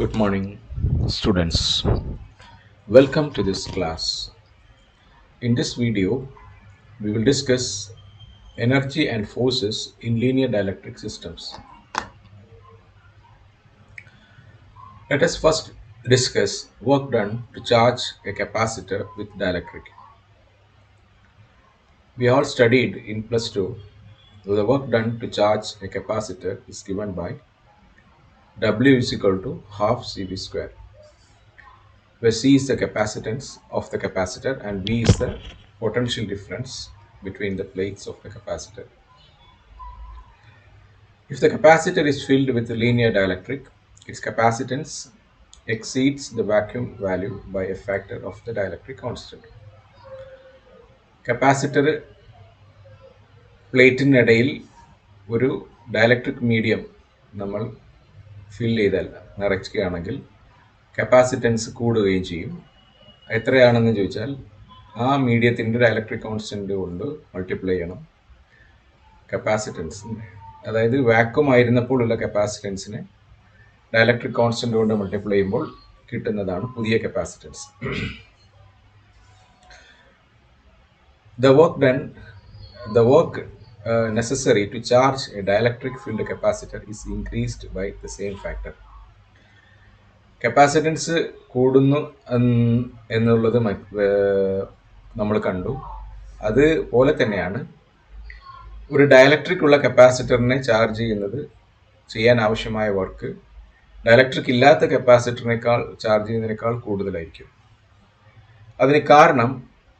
Good morning, students. Welcome to this class. In this video, we will discuss energy and forces in linear dielectric systems. Let us first discuss work done to charge a capacitor with dielectric. We all studied in plus 2 that the work done to charge a capacitor is given by W is equal to half CV square, where C is the capacitance of the capacitor and V is the potential difference between the plates of the capacitor. If the capacitor is filled with linear dielectric, its capacitance exceeds the vacuum value by a factor of the dielectric constant. Capacitor പ്ലേറ്റിനിടയിൽ ഒരു dielectric medium നമ്മൾ ഫിൽ ചെയ്താൽ നിറയ്ക്കുകയാണെങ്കിൽ capacitance കൂടുകയും ചെയ്യും. എത്രയാണെന്ന് ചോദിച്ചാൽ ആ മീഡിയത്തിൻ്റെ dielectric constant കൊണ്ട് മൾട്ടിപ്ലൈ ചെയ്യണം കപ്പാസിറ്റൻസ്. അതായത് വാക്വം ആയിരുന്നപ്പോൾ ഉള്ള കപ്പാസിറ്റൻസിനെ ഡയലക്ട്രിക് കോൺസ്റ്റൻറ്റ് കൊണ്ട് മൾട്ടിപ്ലൈ ചെയ്യുമ്പോൾ കിട്ടുന്നതാണ് പുതിയ capacitance. The work necessary to charge a dielectric filled capacitor is increased by the same factor. Capacitance കൂടുന്നു എന്നുള്ളത് നമ്മൾ കണ്ടു. അതുപോലെ തന്നെയാണ് ഒരു ഡയലക്ട്രിക് ഉള്ള കപ്പാസിറ്ററിനെ ചാർജ് ചെയ്യാൻ ആവശ്യമായ വർക്ക് ഡയലക്ട്രിക് ഇല്ലാത്ത കപ്പാസിറ്ററിനേക്കാൾ ചാർജ് ചെയ്യുന്നതിനേക്കാൾ കൂടുതലായിരിക്കും. അതിന് കാരണം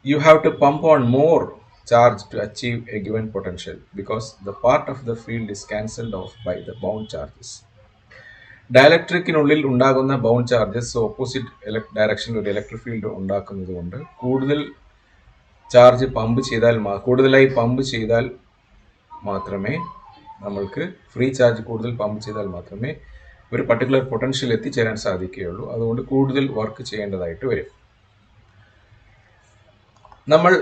you have to pump on more charge to achieve a given potential because the part of the field is cancelled off by the bound charges. ഡയലക്ട്രിക്കിനുള്ളിൽ ഉണ്ടാകുന്ന ബൗണ്ട് ചാർജസ് ഓപ്പോസിറ്റ് ഡയറക്ഷനിൽ ഒരു electric field ഉണ്ടാക്കുന്നത് കൊണ്ട് കൂടുതലായി പമ്പ് ചെയ്താൽ മാത്രമേ നമ്മൾക്ക് free charge കൂടുതൽ പമ്പ് ചെയ്താൽ മാത്രമേ ഒരു പർട്ടിക്കുലർ പൊട്ടൻഷ്യൽ എത്തിച്ചേരാൻ സാധിക്കുകയുള്ളൂ. അതുകൊണ്ട് കൂടുതൽ വർക്ക് ചെയ്യേണ്ടതായിട്ട് വരും. നമ്മൾ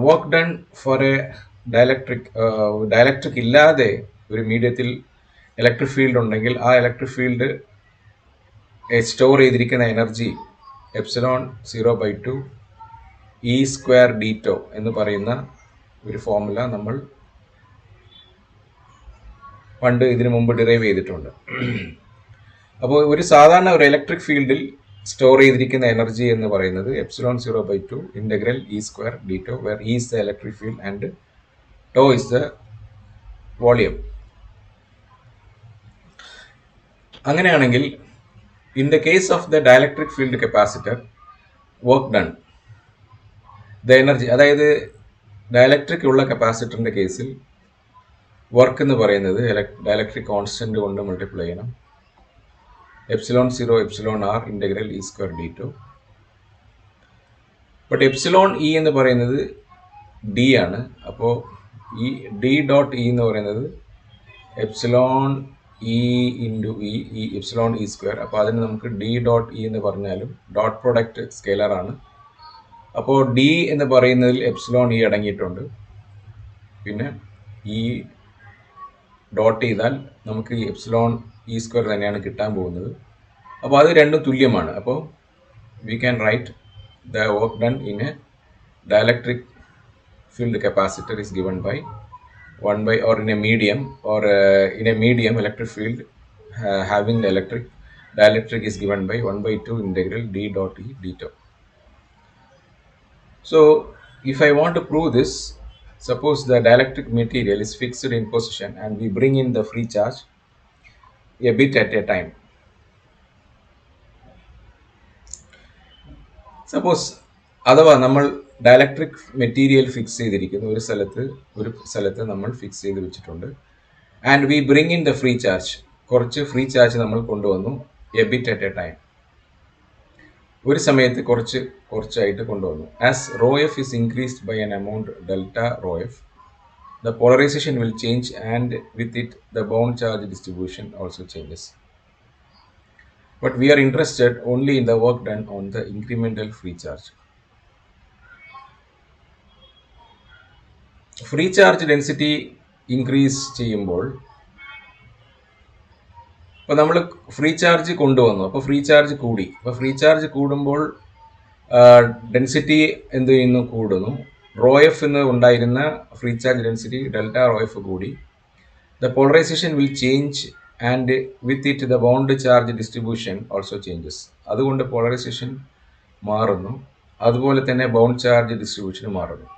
work done for A dielectric ഇല്ലാതെ ഒരു മീഡിയത്തിൽ ഇലക്ട്രിക് ഫീൽഡ് ഉണ്ടെങ്കിൽ ആ ഇലക്ട്രിക് ഫീൽഡ് സ്റ്റോർ ചെയ്തിരിക്കുന്ന എനർജി എപ്സിലോൺ 0/2 E സ്ക്വയർ ഡീറ്റോ എന്ന് പറയുന്ന ഒരു ഫോർമുല നമ്മൾ പണ്ട് ഇതിനു മുമ്പ് ഡിറൈവ് ചെയ്തിട്ടുണ്ട്. അപ്പോൾ ഒരു സാധാരണ ഒരു ഇലക്ട്രിക് ഫീൽഡിൽ സ്റ്റോർ ചെയ്തിരിക്കുന്ന എനർജി എന്ന് പറയുന്നത് epsilon 0/2 integral E square d tau, where E is the electric field and tau is the volume. അങ്ങനെയാണെങ്കിൽ in the case of the dielectric field capacitor work done the energy, അതായത് dielectric ഉള്ള കപ്പാസിറ്ററിൻ്റെ കേസിൽ work എന്ന് പറയുന്നത് dielectric constant കൊണ്ട് multiply ചെയ്യണം. Epsilon 0 epsilon R integral E square d tau. But epsilon E എന്ന് പറയുന്നത് ഡി ആണ്. അപ്പോൾ ഈ ഡി ഡോട്ട് ഇ എന്ന് പറയുന്നത് epsilon E into E epsilon E square. അപ്പോൾ അതിന് നമുക്ക് ഡി ഡോട്ട് ഇ എന്ന് പറഞ്ഞാലും ഡോട്ട് പ്രൊഡക്റ്റ് സ്കെയിലറാണ്. അപ്പോൾ ഡി എന്ന് പറയുന്നതിൽ എപ്സിലോൺ ഇ അടങ്ങിയിട്ടുണ്ട്. പിന്നെ ഈ ഡോട്ട് ചെയ്താൽ നമുക്ക് ഈ എപ്സിലോൺ ഇ സ്ക്വയർ തന്നെയാണ് കിട്ടാൻ പോകുന്നത്. അപ്പോൾ അത് രണ്ടും തുല്യമാണ്. അപ്പോൾ we can write the work done in A dielectric field capacitor is given by 1 by, or in a medium electric field having the dielectric is given by 1/2 integral d dot e dτ. So if I want to prove this, suppose the dielectric material is fixed in position and we bring in the free charge a bit at a time. Suppose അഥവാ നമ്മൾ dielectric material fix ചെയ്തിരിക്കുന്നു ഒരു സ്ഥലത്ത് നമ്മൾ fix ചെയ്ത് വെച്ചിട്ടുണ്ട്. And we bring in the free charge, കുറച്ച് free charge നമ്മൾ കൊണ്ടുവന്നു a bit at a time, ഒരു സമയത്ത് കുറച്ചായിട്ട് കൊണ്ടുവന്നു. As rho F is increased by an amount delta rho F, the polarization will change and with it the bound charge distribution also changes. But we are interested only in the work done on the incremental free charge. Free charge density increase ചെയ്യുമ്പോൾ അപ്പോൾ നമ്മൾ free charge കൊണ്ടുവന്നു, അപ്പോൾ free charge കൂടി. അപ്പോൾ free charge കൂടുമ്പോൾ density എന്ത് ചെയ്യുന്നു? കൂടുന്നു. റോ എഫ് എന്ന് ഉണ്ടായിരുന്ന free charge density delta rho F കൂടി. The polarization will change and with it the bound charge distribution also changes. അതുകൊണ്ട് പോളറൈസേഷൻ മാറുന്നു, അതുപോലെ തന്നെ ബൗണ്ട് ചാർജ് ഡിസ്ട്രിബ്യൂഷൻ മാറുന്നു.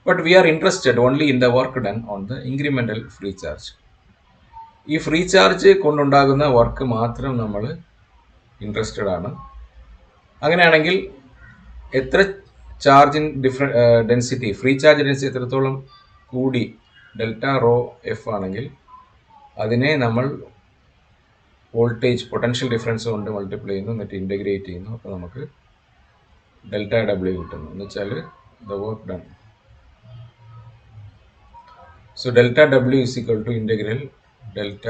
But we are interested only in the work done on the incremental free charge. ഈ free charge കൊണ്ടുണ്ടാകുന്ന work മാത്രം നമ്മൾ interested ആണ്. അങ്ങനെയാണെങ്കിൽ എത്ര ചാർജിൻ ഡെൻസിറ്റി, ഫ്രീ ചാർജ് ഡെൻസിറ്റി എത്രത്തോളം കൂടി ഡെൽറ്റ റോ എഫ് ആണെങ്കിൽ അതിനെ നമ്മൾ വോൾട്ടേജ് പൊട്ടൻഷ്യൽ ഡിഫറൻസ് കൊണ്ട് മൾട്ടിപ്ലൈ ചെയ്യുന്നു, എന്നിട്ട് ഇൻ്റഗ്രേറ്റ് ചെയ്യുന്നു. അപ്പോൾ നമുക്ക് ഡെൽറ്റ ഡബ്ല്യു കിട്ടുന്നു, എന്ന് വെച്ചാൽ the work done. So delta W is equal to integral delta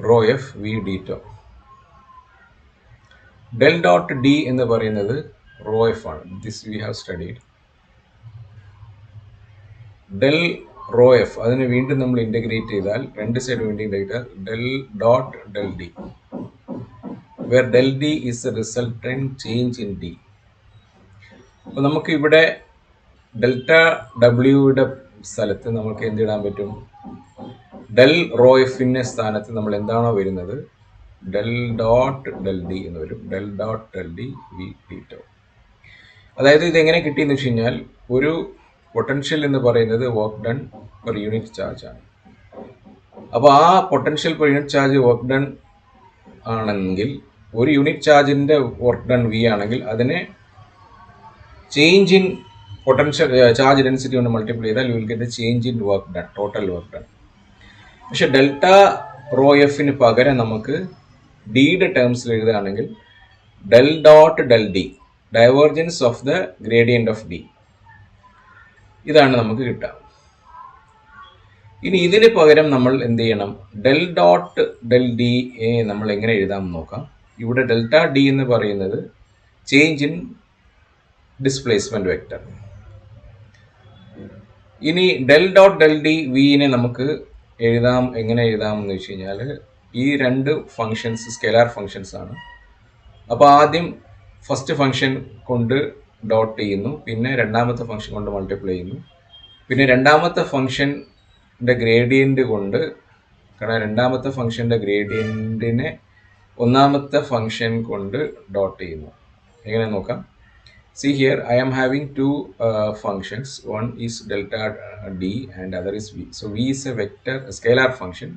rho F V D tau. Del dot D എന്ന് പറയുന്നത് റോ എഫ് ആണ്. This we have studied. Del rho F അതിന് വീണ്ടും നമ്മൾ ഇൻ്റഗ്രേറ്റ് ചെയ്താൽ രണ്ട് സൈഡ് വീണ്ടും integrate del dot del D, where del D is a resultant change in D. അപ്പോൾ നമുക്ക് ഇവിടെ ഡെൽറ്റ ഡബ്ല്യൂയുടെ സ്ഥലത്ത് നമുക്ക് എന്തിടാൻ പറ്റും? ഡെൽ റോ എഫിൻ്റെ സ്ഥാനത്ത് നമ്മൾ എന്താണോ വരുന്നത് ഡെൽ ഡോട്ട് ഡെൽ ഡി എന്ന് വരും. Del dot del D V D tau. അതായത് ഇതെങ്ങനെ കിട്ടിയെന്ന് വെച്ച് കഴിഞ്ഞാൽ ഒരു പൊട്ടൻഷ്യൽ എന്ന് പറയുന്നത് work done per unit charge ആണ്. അപ്പോൾ ആ potential per unit charge work done ആണെങ്കിൽ ഒരു യൂണിറ്റ് ചാർജിൻ്റെ വർക്ക് ഡൺ വി ആണെങ്കിൽ അതിനെ change in potential charge density കൊണ്ട് മൾട്ടിപ്ലൈ ചെയ്താൽ you will get change in work done, total work done. പക്ഷെ ഡെൽറ്റ റോ എഫിന് പകരം നമുക്ക് ഡിയുടെ ടേംസിൽ എഴുതുകയാണെങ്കിൽ del dot del D, divergence of the gradient of D, ഇതാണ് നമുക്ക് കിട്ടുക. ഇനി ഇതിന് പകരം നമ്മൾ എന്ത് ചെയ്യണം? ഡെൽ ഡോട്ട് ഡെൽ ഡി നമ്മൾ എങ്ങനെ എഴുതാമെന്ന് നോക്കാം. ഇവിടെ ഡെൽറ്റ ഡി എന്ന് പറയുന്നത് ചേഞ്ച് ഇൻ ഡിസ്പ്ലേസ്മെൻറ്റ് വെക്റ്റർ. ഇനി ഡെൽ ഡോട്ട് ഡെൽ ഡി വിനെ നമുക്ക് എങ്ങനെ എഴുതാമെന്ന് വെച്ച് കഴിഞ്ഞാൽ ഈ രണ്ട് ഫങ്ഷൻസ് സ്കെലാർ ഫങ്ഷൻസ് ആണ്. അപ്പോൾ ആദ്യം ഫസ്റ്റ് ഫങ്ഷൻ കൊണ്ട് ഡോട്ട് ചെയ്യുന്നു, പിന്നെ രണ്ടാമത്തെ ഫംഗ്ഷൻ കൊണ്ട് മൾട്ടിപ്ലൈ ചെയ്യുന്നു, പിന്നെ രണ്ടാമത്തെ ഫംഗ്ഷൻ്റെ ഗ്രേഡിയൻ്റ് കൊണ്ട്, കാരണം രണ്ടാമത്തെ ഫംഗ്ഷൻ്റെ ഗ്രേഡിയൻറ്റിനെ ഒന്നാമത്തെ ഫംഗ്ഷൻ കൊണ്ട് ഡോട്ട് ചെയ്യുന്നു. എങ്ങനെ നോക്കാം? See here I am having two functions. One is delta d and other is v. So v is a vector, a scalar function.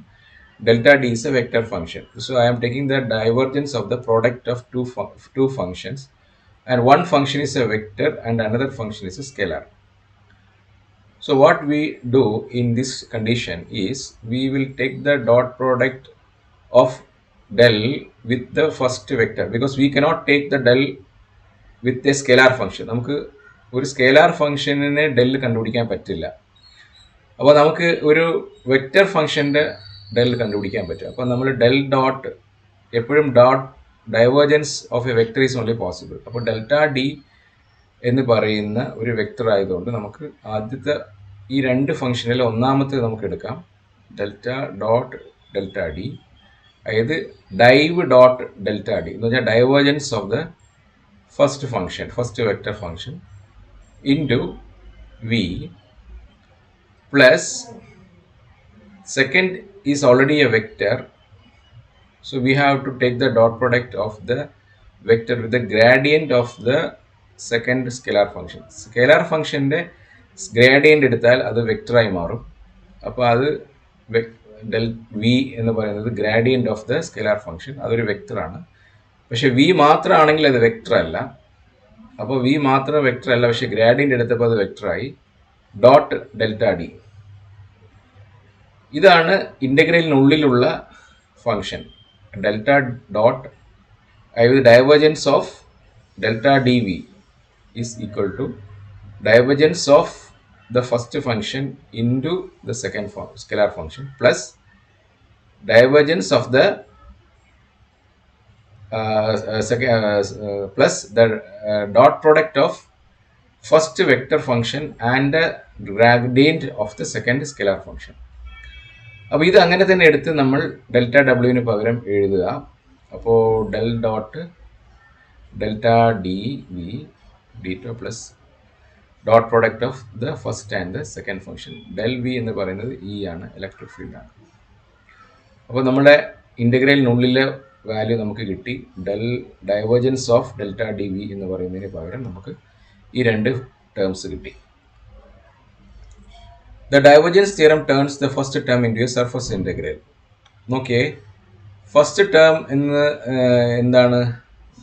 Delta d is a vector function. So I am taking the divergence of the product of two functions, and one function is a vector and another function is a scalar. So what we do in this condition is we will take the dot product of del with the first vector, because we cannot take the del with a scalar function. നമുക്ക് ഒരു scalar ഫംഗ്ഷനെ del കണ്ടുപിടിക്കാൻ പറ്റില്ല. അപ്പോൾ നമുക്ക് ഒരു vector ഫംഗ്ഷൻ്റെ del കണ്ടുപിടിക്കാൻ പറ്റും. അപ്പോൾ നമ്മൾ ഡെൽ ഡോട്ട്, എപ്പോഴും dot divergence of A vector is only possible. അപ്പോൾ ഡെൽറ്റ ഡി എന്ന് പറയുന്ന ഒരു വെക്റ്റർ ആയതുകൊണ്ട് നമുക്ക് ആദ്യത്തെ ഈ രണ്ട് ഫംഗ്ഷനിൽ ഒന്നാമത്തെ നമുക്ക് എടുക്കാം, ഡെൽറ്റ ഡോട്ട് ഡെൽറ്റ ഡി, അതായത് ഡൈവ് ഡോട്ട് ഡെൽറ്റ ഡി എന്ന് വെച്ചാൽ divergence of the first function, first vector function into v plus second is already a vector, so we have to take the dot product of the vector with the gradient of the second scalar function. Scalar functionന്റെ gradient എടുത്താൽ അത് വെക്ടറായി മാറും. അപ്പോൾ അത് del v എന്ന് പറയുന്നത് ഗ്രാഡിയൻ്റ് of the scalar function, അതൊരു വെക്ടറാണ്. പക്ഷെ V മാത്രമാണെങ്കിൽ അത് വെക്ടർ അല്ല. അപ്പോൾ വി മാത്രം വെക്ടർ അല്ല, പക്ഷെ ഗ്രാഡിയൻ്റ് എടുത്തപ്പോൾ അത് വെക്ടറായി. ഡോട്ട് ഡെൽറ്റ ഡി, ഇതാണ് ഇൻ്റഗ്രലിനുള്ളിലുള്ള ഫംഗ്ഷൻ. ഡെൽറ്റ ഡോട്ട് അതായത് divergence of delta D V is equal to divergence of the first function into the second scalar function plus divergence of the plus the dot product of first vector function and the gradient of the second scalar function. അപ്പോൾ ഇത് അങ്ങനെ തന്നെ എടുത്ത് നമ്മൾ delta ഡബ്ല്യുവിന് പകരം എഴുതുക. അപ്പോൾ del dot delta D V D tau plus dot product of the first and the second function. Del V എന്ന് പറയുന്നത് ഇ ആണ്, ഇലക്ട്രിക് ഫീൽഡാണ്. അപ്പോൾ നമ്മുടെ ഇൻ്റഗ്രലിനുള്ളിലെ വാല്യൂ നമുക്ക് കിട്ടി. Divergence of delta D V എന്ന് പറയുന്നതിന് പകരം നമുക്ക് ഈ രണ്ട് ടേംസ് കിട്ടി. The divergence theorem turns the first term into a surface integral. നോക്കിയേ, ഫസ്റ്റ് ടേം എന്താണ്?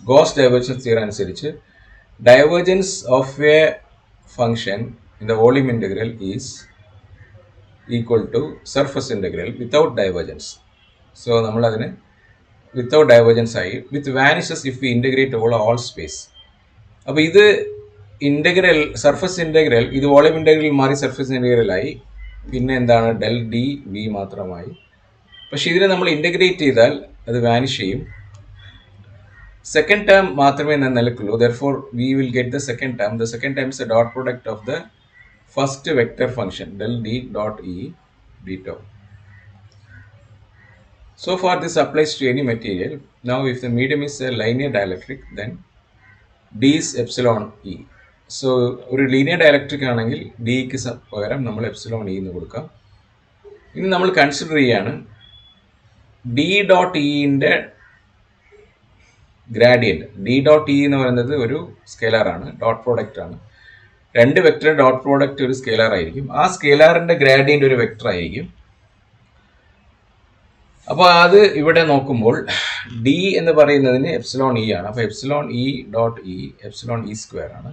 ഗോസ് ഡൈവേർജൻസ് തിയറം അനുസരിച്ച് divergence of a function in the volume integral is equal to surface integral without divergence. So നമ്മളതിന് without divergence ആയി. With vanishes if we integrate all space. അപ്പോൾ ഇത് integral surface integral, ഇത് volume integral മാറി surface ഇൻ്റഗ്രലായി. പിന്നെ എന്താണ്? Del D V മാത്രമായി. പക്ഷെ ഇതിനെ നമ്മൾ ഇൻ്റഗ്രേറ്റ് ചെയ്താൽ അത് വാനിഷ് ചെയ്യും. സെക്കൻഡ് ടേം മാത്രമേ നിലക്കുള്ളൂ. Therefore we will get the second term. The second term is a dot product of the first vector function del D dot E D tau. So far this applies to any material. Now if the medium is a linear dielectric, then d is epsilon e. So ഒരു linear dielectric ആണെങ്കിൽ ഡിക്ക് പകരം നമ്മൾ epsilon E എന്ന് കൊടുക്കാം. ഇനി നമ്മൾ consider ചെയ്യാണ് ഡി ഡോട്ട് ഇൻ്റെ ഗ്രാഡിയൻറ്റ്. ഡി ഡോട്ട് ഇ എന്ന് പറയുന്നത് ഒരു സ്കെലാറാണ്, ഡോട്ട് പ്രോഡക്റ്റ് ആണ്. രണ്ട് വെക്ടർ ഡോട്ട് പ്രോഡക്റ്റ് ഒരു സ്കെലാർ ആയിരിക്കും. ആ സ്കെലാറിൻ്റെ ഗ്രാഡിയൻ്റ് ഒരു വെക്ടർ ആയിരിക്കും. അപ്പോൾ അത് ഇവിടെ നോക്കുമ്പോൾ ഡി എന്ന് പറയുന്നതിന് എപ്സിലോൺ ഇ ആണ്. അപ്പോൾ epsilon E dot E epsilon E square ആണ്.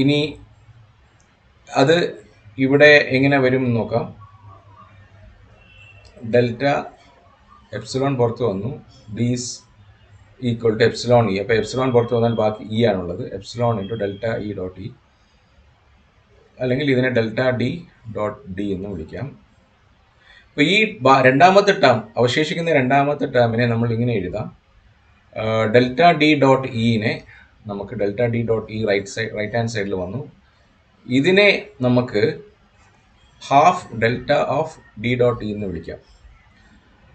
ഇനി അത് ഇവിടെ എങ്ങനെ വരും എന്ന് നോക്കാം. ഡെൽറ്റ എപ്സിലോൺ പുറത്ത് വന്നു, D is equal to epsilon E. അപ്പോൾ എപ്സിലോൺ പുറത്ത് വന്നാൽ ബാക്കി ഇ ആണുള്ളത്. Epsilon into delta E dot E, അല്ലെങ്കിൽ ഇതിനെ ഡെൽറ്റ ഡി ഡോട്ട് ഡി എന്ന് വിളിക്കാം. അപ്പോൾ ഈ രണ്ടാമത്തെ ടേം, അവശേഷിക്കുന്ന രണ്ടാമത്തെ ടേമിനെ നമ്മൾ ഇങ്ങനെ എഴുതാം. ഡെൽറ്റ ഡി ഡോട്ട് ഇനെ നമുക്ക് delta D dot E right hand സൈഡിൽ വന്നു. ഇതിനെ നമുക്ക് half delta of D dot E എന്ന് വിളിക്കാം.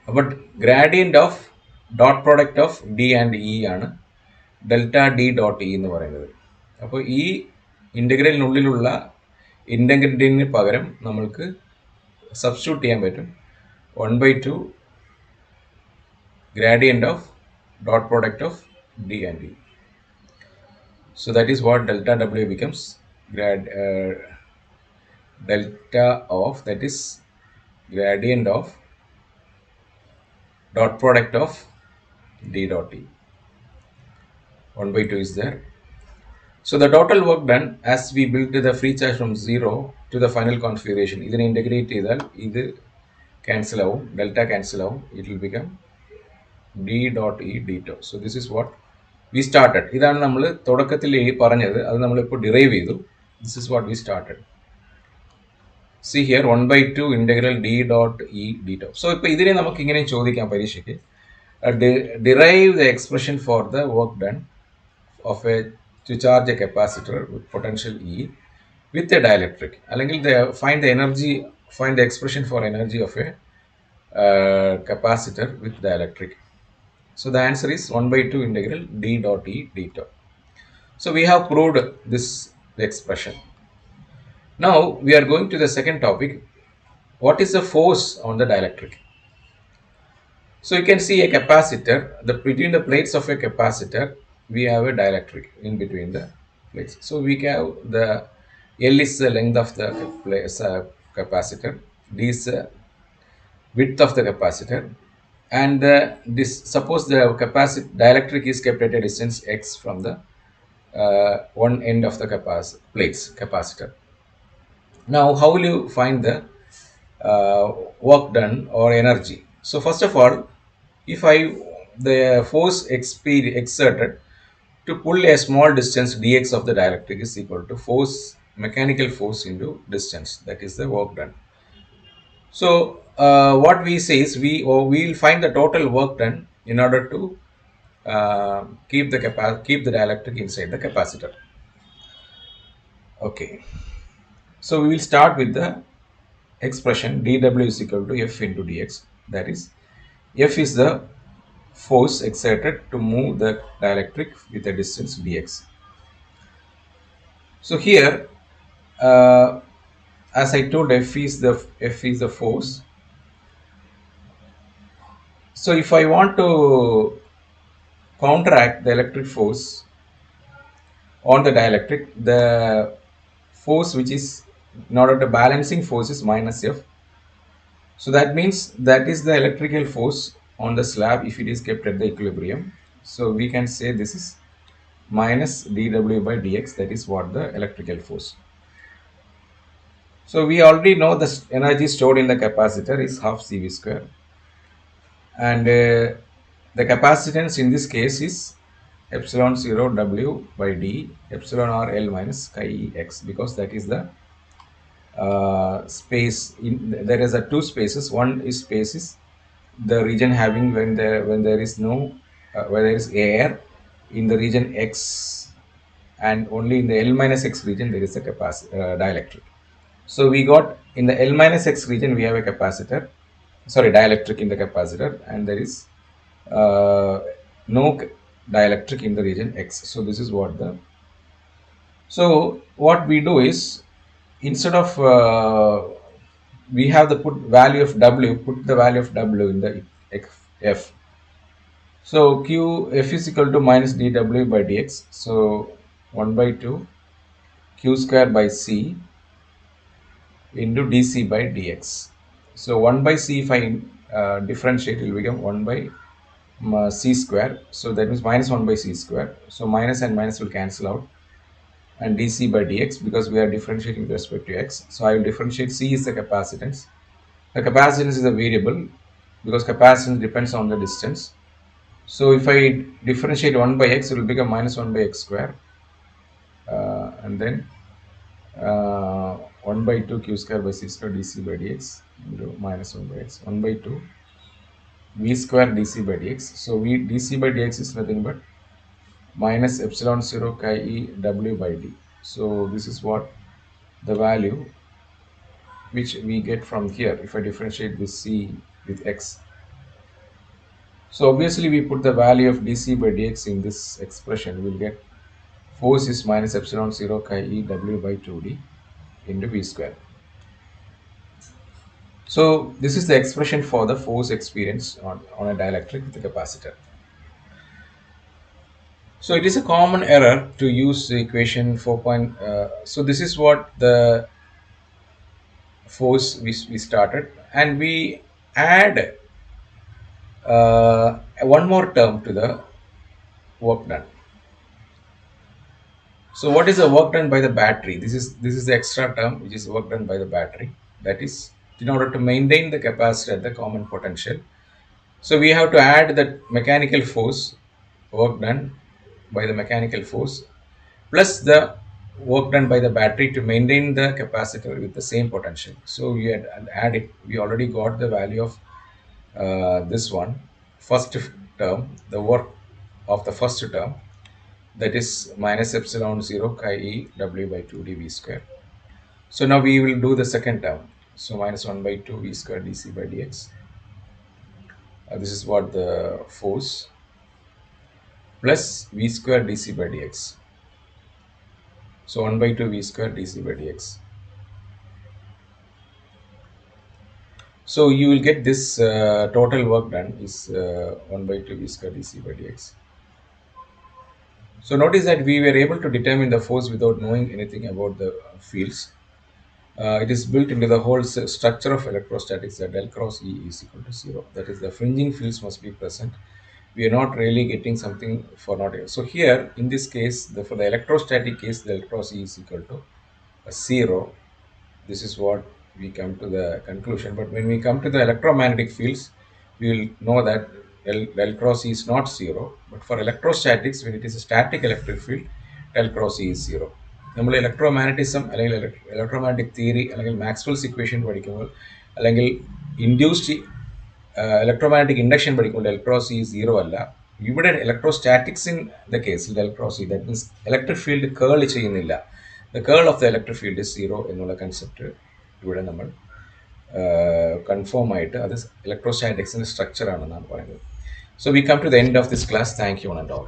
അപ്പോൾ gradient of dot product of D and E ആണ് ഡെൽറ്റ ഡി ഡോട്ട് ഇ എന്ന് പറയുന്നത്. അപ്പോൾ ഈ ഇൻ്റഗ്രലിനുള്ളിലുള്ള ഇൻ്റഗ്രലിന് പകരം നമ്മൾക്ക് സബ്സ്റ്റിറ്റ്യൂട്ട് ചെയ്യാൻ പറ്റും 1/2 gradient of dot product of d and e. So that is what delta w becomes delta of, that is gradient of dot product of d dot e. 1/2 is there. So the total work done as we built the free charge from 0 to the final configuration. ഇതിനെ integrate ചെയ്താൽ ഇത് cancel ആവും, delta cancel ആവും. It will become d dot e d tau. So this is what we started. ഇതാണ് നമ്മൾ തുടക്കത്തിൽ പറഞ്ഞത്, അത് നമ്മളിപ്പോൾ ഡിറൈവ് ചെയ്തു. This is what we started. See here 1/2 integral d dot e d tau. So ഇപ്പോൾ ഇതിനെ നമുക്ക് ഇങ്ങനെ ചോദിക്കാം പരീക്ഷയ്ക്ക്. Derive the expression for the work done of a to charge a capacitor with potential E with a dielectric. അല്ലെങ്കിൽ find the expression for energy of a capacitor with dielectric. So the answer is 1/2 integral d dot e d tau. So we have proved this expression. Now we are going to the second topic. What is the force on the dielectric? So you can see a capacitor. Between the plates of a capacitor, we have a dielectric in between the plates. So we have the L is the length of the capacitor, D is the width of the capacitor, and suppose the dielectric is kept at a distance x from the one end of the capacitor. Now how will you find the work done or energy? So first of all, if the force exerted to pull a small distance dx of the dielectric is equal to mechanical force into distance, that is the work done. So what we say is we will find the total work done in order to keep the dielectric inside the capacitor. Okay, so we will start with the expression dW is equal to F into dx. That is, F is the force exerted to move the dielectric with a distance dx. So here, as I told, F is the force. So if I want to counteract the electric force on the dielectric, the force which is in order to balancing force is minus F. So that means that is the electrical force on the slab if it is kept at the equilibrium. So we can say this is minus dW by dx, that is what the electrical force. So we already know the energy stored in the capacitor is half CV square, and the capacitance in this case is epsilon 0 W by d epsilon r L minus chi e x, because that is the space. There is a two spaces. One is space is the region having when there is no where there is air in the region x, and only in the L minus x region there is a dielectric. So we got in the L minus x region we have a capacitor, sorry, dielectric in the capacitor, and there is no dielectric in the region x. So this is what the, so what we do is, instead of we have the put value of W, put the value of W in the F. So Q F is equal to minus dW by dx. So 1 by 2 Q square by C into dc by dx. So 1 by c, if I differentiate, it will become 1 by c square. So that means minus 1 by c square. So minus and minus will cancel out, and dc by dx, because we are differentiating with respect to x. So I will differentiate. C is the capacitance. The capacitance is a variable because capacitance depends on the distance. So if I differentiate 1 by x, it will become minus 1 by x square, and then 1 by 2 q square by c square dc by dx into minus 1 by x, 1 by 2 v square dc by dx. So v dc by dx is nothing but minus epsilon 0 chi e w by d. So this is what the value which we get from here if I differentiate this c with x. So obviously we put the value of dc by dx in this expression, we will get force is minus epsilon 0 chi e w by 2d into v square. So this is the expression for the force experience on a dielectric with a capacitor. So it is a common error to use the equation 4. So this is what the force we started, and we add one more term to the work done. So what is the work done by the battery? This is the extra term which is work done by the battery. That is, in order to maintain the capacitor at the common potential. So we have to add that mechanical force work done by the mechanical force plus the work done by the battery to maintain the capacitor with the same potential. So we had add it. We already got the value of this one, first term, the work of the first term, that is minus epsilon 0 chi e w by 2 dv square. So now we will do the second term. So minus 1 by 2 v square dc by dx. This is what the force plus v square dc by dx. So 1 by 2 v square dc by dx. So you will get this total work done is 1 by 2 v square dc by dx. So notice that we were able to determine the force without knowing anything about the fields. It is built into the whole structure of electrostatics that del cross E is equal to 0. That is, the fringing fields must be present. We are not really getting something for not. So here, in this case, for the electrostatic case, del cross E is equal to 0. This is what we come to the conclusion. But when we come to the electromagnetic fields, we will know that del cross E is not 0. But for electrostatics, when it is a static electric field, del cross E is 0. നമ്മൾ electromagnetism അല്ലെങ്കിൽ electromagnetic theory അല്ലെങ്കിൽ Maxwell's equation പഠിക്കുമ്പോൾ അല്ലെങ്കിൽ induced electromagnetic induction പഠിക്കുമ്പോൾ del cross E 0 അല്ല. ഇവിടെ electrostatics in the കേസിൽ del cross E, that means electric field curl ചെയ്യുന്നില്ല. The curl of the electric field is 0 എന്നുള്ള കൺസെപ്റ്റ് ഇവിടെ നമ്മൾ കൺഫേം ആയിട്ട് അത് ഇലക്ട്രോസ്റ്റാറ്റിക്സിൻ്റെ സ്ട്രക്ചർ ആണെന്നാണ് പറയുന്നത്. So we come to the end of this class. Thank you and all.